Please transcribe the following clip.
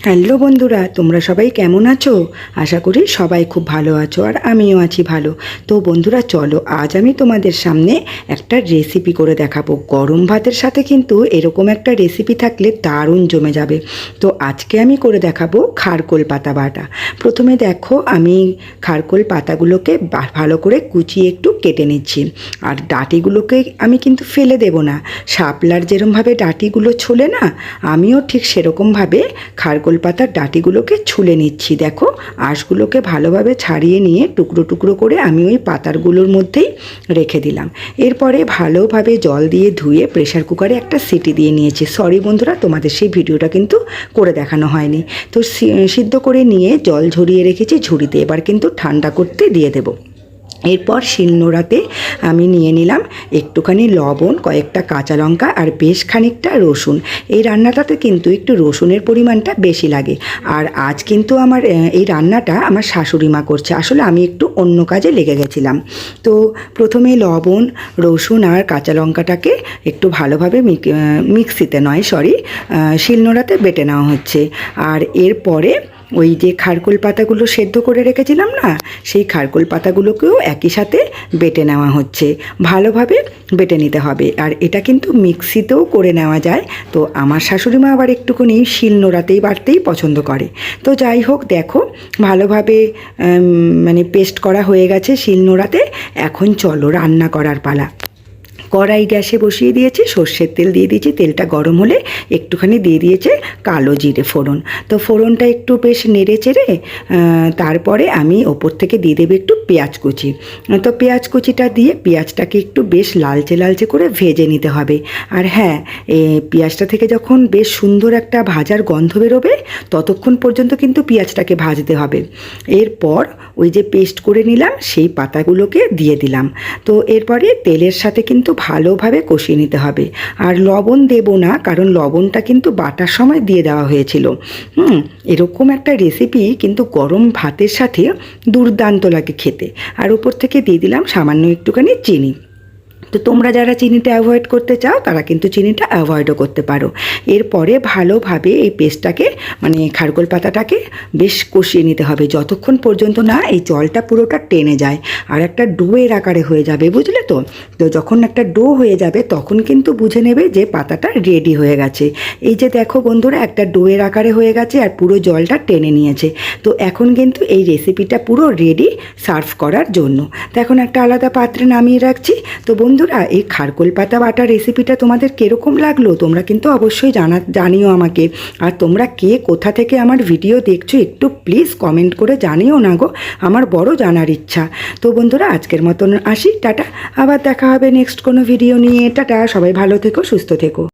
Hello বন্ধুরা, তোমরা সবাই কেমন আছো? আশা করি সবাই খুব ভালো আছো, আর আমিও আছি ভালো। তো বন্ধুরা চলো, আজ আমি তোমাদের সামনে একটা রেসিপি করে দেখাবো। গরম ভাতের সাথে কিন্তু এরকম একটা রেসিপি থাকলে দারুণ জমে যাবে। তো আজকে আমি করে দেখাবো খারকোল পাতা বাটা। প্রথমে দেখো, আমি খারকোল পাতাগুলোকে ভালো করে কুচিয়ে একটু কেটে নিচ্ছি। আর ডাঁটিগুলোকে আমি কিন্তু ফেলে দেব না। শাপলার যেরকমভাবে ডাঁটিগুলো ছোলে না, আমিও ঠিক সেরকমভাবে খারকোল পাতার ডাঁটিগুলোকে ছুলে নিচ্ছি। দেখো, আঁশগুলোকে ভালোভাবে ছাড়িয়ে নিয়ে টুকরো টুকরো করে আমি ওই পাতারগুলোর মধ্যেই রেখে দিলাম। এরপরে ভালোভাবে জল দিয়ে ধুয়ে প্রেশার কুকারে একটা সিটি দিয়ে নিয়েছি। সরি বন্ধুরা, তোমাদের সেই ভিডিওটা কিন্তু করে দেখানো হয়নি। তো সিদ্ধ করে নিয়ে জল ঝরিয়ে রেখেছি ঝুড়িতে। এবার কিন্তু ঠান্ডা করতে দিয়ে দেবো। এরপর শিলনোড়াতে আমি নিয়ে নিলাম একটুখানি লবণ, কয়েকটা কাঁচা লঙ্কা আর বেশ খানিকটা রসুন। এই রান্নাটাতে কিন্তু একটু রসুনের পরিমাণটা বেশি লাগে। আর আজ কিন্তু আমার এই রান্নাটা আমার শাশুড়ি মা করছে। আসলে আমি একটু অন্য কাজে লেগে গেছিলাম। তো প্রথমে লবণ, রসুন আর কাঁচা লঙ্কাটাকে একটু ভালোভাবে শিলনোড়াতে বেটে নেওয়া হচ্ছে। আর এরপরে ওই যে খারকোল পাতাগুলো সেদ্ধ করে রেখেছিলাম না, সেই খারকোল পাতাগুলোকেও একই সাথে বেটে নেওয়া হচ্ছে। ভালোভাবে বেটে নিতে হবে। আর এটা কিন্তু মিক্সিতেও করে নেওয়া যায়। তো আমার শাশুড়ি মা আবার একটুখানি শিলনোড়াতেই বাটতেই পছন্দ করে। তো যাই হোক, দেখো ভালোভাবে পেস্ট করা হয়ে গেছে শিলনোড়াতে। এখন চলো রান্না করার পালা। কড়াই গ্যাসে বসিয়ে দিয়েছি, সর্ষের তেল দিয়ে দিয়েছি। তেলটা গরম হলে একটুখানি দিয়ে দিয়েছে কালো জিরে ফোড়ন। তো ফোড়নটা একটু বেশ নেড়ে চেড়ে তারপরে আমি ওপর থেকে দিয়ে দেবো একটু পেঁয়াজ কুচি। তো পেঁয়াজ কুচিটা দিয়ে পেঁয়াজটাকে একটু বেশ লালচে লালচে করে ভেজে নিতে হবে। আর হ্যাঁ, পেঁয়াজটা থেকে যখন বেশ সুন্দর একটা ভাজার গন্ধ বেরোবে, ততক্ষণ পর্যন্ত কিন্তু পেঁয়াজটাকে ভাজতে হবে। এরপর ওই যে পেস্ট করে নিলাম সেই পাতাগুলোকে দিয়ে দিলাম। তো এরপরে তেলের সাথে কিন্তু ভালোভাবে কষিয়ে নিতে হবে। আর লবণ দেব না, কারণ লবণটা কিন্তু বাটার সময় দিয়ে দেওয়া হয়েছিল। এরকম একটা রেসিপি কিন্তু গরম ভাতের সাথে দুর্দান্ত লাগে খেতে। আর উপর থেকে দিয়ে দিলাম সামান্য একটুখানি চিনি। তো তোমরা যারা চিনিটা অ্যাভয়েড করতে চাও তারা কিন্তু চিনিটা অ্যাভয়েডও করতে পারো। এরপরে ভালোভাবে এই পেস্টটাকে খারকোল পাতাটাকে বেশ কষিয়ে নিতে হবে, যতক্ষণ পর্যন্ত না এই জলটা পুরোটা টেনে যায় আর একটা ডোয়ের আকারে হয়ে যাবে, বুঝলে তো? তো যখন একটা ডো হয়ে যাবে তখন কিন্তু বুঝে নেবে যে পাতাটা রেডি হয়ে গেছে। এই যে দেখো বন্ধুরা, একটা ডোয়ের আকারে হয়ে গেছে আর পুরো জলটা টেনে নিয়েছে। তো এখন কিন্তু এই রেসিপিটা পুরো রেডি সার্ভ করার জন্য। তো এখন একটা আলাদা পাত্রে নামিয়ে রাখছি। তো বন্ধুরা, এই খারকোল পাতা বাটা রেসিপিটা তোমাদের কীরকম লাগলো তোমরা কিন্তু অবশ্যই জানিও আমাকে। আর তোমরা কে কোথা থেকে আমার ভিডিও দেখছো একটু প্লিজ কমেন্ট করে জানিও না গো, আমার বড় জানার ইচ্ছা। তো বন্ধুরা, আজকের মতন আসি, টাটা। আবার দেখা হবে নেক্সট কোনো ভিডিও নিয়ে। টাটা, সবাই ভালো থেকো, সুস্থ থেকো।